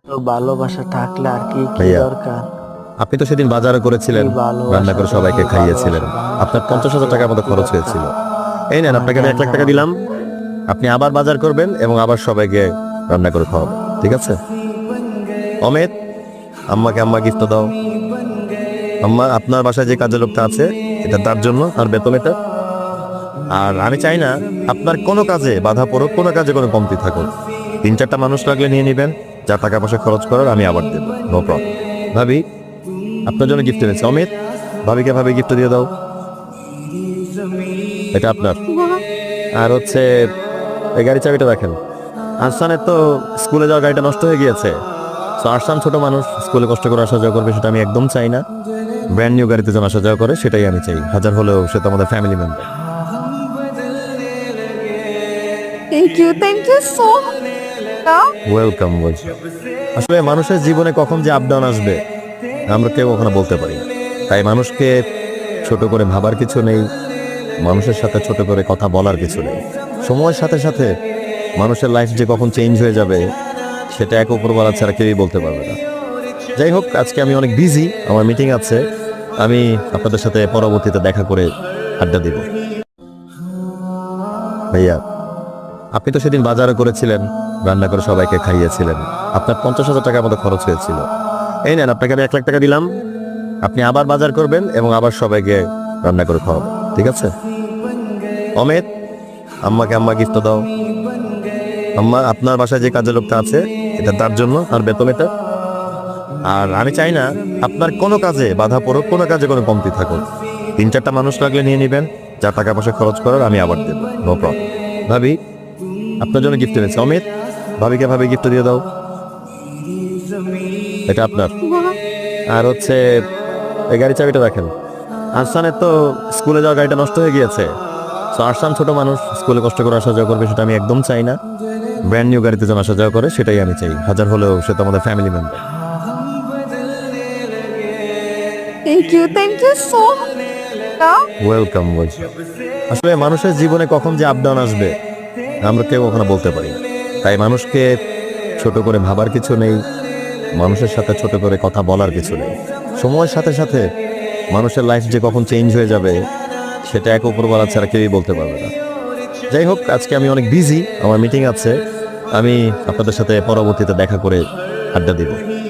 তো ভালোবাসা থাকলে আর কি কি ভাইয়া, দরকার? আপনি তো সেদিন বাজারে করেছিলেন, এই রান্না ভালোবাসা করে তো সবাইকে এই খাইয়েছিলেন। ভালোবাসা আপনার বাংলাদেশে 50,000 থাকতে টাকার আর মতো কি খরচ দরকার? হয়েছিল। এই নেন, আমার আপনাকে আমি জ্ঞান 1 লাখ টাকা জানা দিলাম। আপনি আবার বাজার করবেন এবং আবার সবাইকে রান্না করে খাওয়াবেন, ঠিক আছে? অমিত, আম্মাকে আম্মা গিফট দাও। আম্মা, আপনার বাসায় যে কাজের লোকটা আছে, এটা তার জন্য, তার বেতন এটা। আর আমি চাই না আপনার কোনো কাজে বাধা পড়ুক, কোনো কাজে কোনো কমতি থাকুক। 3-4টা মানুষ লাগলে নিয়ে নেবেন, যা টাকা পয়সা খরচ করার আমি আবার দেবো, নো প্রবলেম। ভাবি, আপনার জন্য গিফট এনেছি। অমিত, ভাবি গিফট দিয়ে দাও। এটা আপনার। আর হচ্ছে, এই গাড়ি চাবিটা রাখেন। আরসানের তো স্কুলে যাওয়ার গাড়িটা নষ্ট হয়ে গিয়েছে। তো আরসান ছোট মানুষ, স্কুলে কষ্ট করে আসা যাওয়া করবে, সেটা আমি একদম চাই না। ব্র্যান্ড নিউ গাড়িতে যেন আসা যাওয়া করে, সেটাই আমি চাই। হাজার হলেও সে তো আমাদের family member. Thank you so much. Welcome, welcome. আসলে মানুষের জীবনে কখন যে আপ ডাউন আসবে আমরা কেউ কখনো বলতে পারি না। তাই মানুষকে ছোট করে ভাবার কিছু নেই, মানুষের সাথে ছোট করে কথা বলার কিছু নেই। সময়ের সাথে সাথে মানুষের লাইফ যে কখন চেঞ্জ হয়ে যাবে সেটা এক উপরওয়ালা ছাড়া কেউই বলতে পারবে না। যাই হোক, আজকে আমি অনেক বিজি, আমার মিটিং আছে। আমি আপনাদের সাথে পরবর্তীতে দেখা করে আড্ডা দিব। ভাইয়া, আপনি তো সেদিন বাজারে করেছিলেন, রান্না করে সবাইকে খাইয়েছিলেন। আপনার 50,000 টাকার মতো খরচ হয়েছিল। এই নেন, আপনাকে আমি 1 লাখ টাকা দিলাম। আপনি আবার বাজার করবেন এবং আবার সবাইকে রান্না করে খাওয়াবেন, ঠিক আছে? অমিত, আম্মাকে আম্মা গিফট দাও। আম্মা, আপনার বাসায় যে কাজের লোকটা আছে, এটা তার জন্য, তার বেতন এটা। আর আমি চাই না আপনার কোনো কাজে বাধা পড়ুক, কোনো কাজে কোনো কমতি থাকুক। 3-4টা মানুষ লাগলে নিয়ে নেবেন, যা টাকা পয়সা খরচ করার আমি আবার দেবো, নো প্রবলেম। ভাবি, আপনার জন্য গিফট এনেছি। অমিত, ভাবি গিফট দিয়ে দাও। এটা আপনার। আর হচ্ছে, এই গাড়ি চাবিটা রাখেন। আরসানের তো স্কুলে যাওয়ার গাড়িটা নষ্ট হয়ে গিয়েছে। তো আরসান ছোট মানুষ, স্কুলে কষ্ট করে আসা যাওয়া করবে, সেটা আমি একদম চাই না। ব্র্যান্ড নিউ গাড়িতে যেন আসা যাওয়া করে, সেটাই আমি চাই। হাজার হলেও সে তো আমাদের family member. Thank you so much. Welcome, welcome. আসলে মানুষের জীবনে কখন যে আপ ডাউন আসবে আমরা কেউ কখনো বলতে পারি না। তাই মানুষকে ছোট করে ভাবার কিছু নেই, মানুষের সাথে ছোট করে কথা বলার কিছু নেই। সময়ের সাথে সাথে মানুষের লাইফ যে কখন চেঞ্জ হয়ে যাবে সেটা এক উপরওয়ালা ছাড়া কেউই বলতে পারবে না। যাই হোক, আজকে আমি অনেক বিজি, আমার মিটিং আছে। আমি আপনাদের সাথে পরবর্তীতে দেখা করে আড্ডা দিব।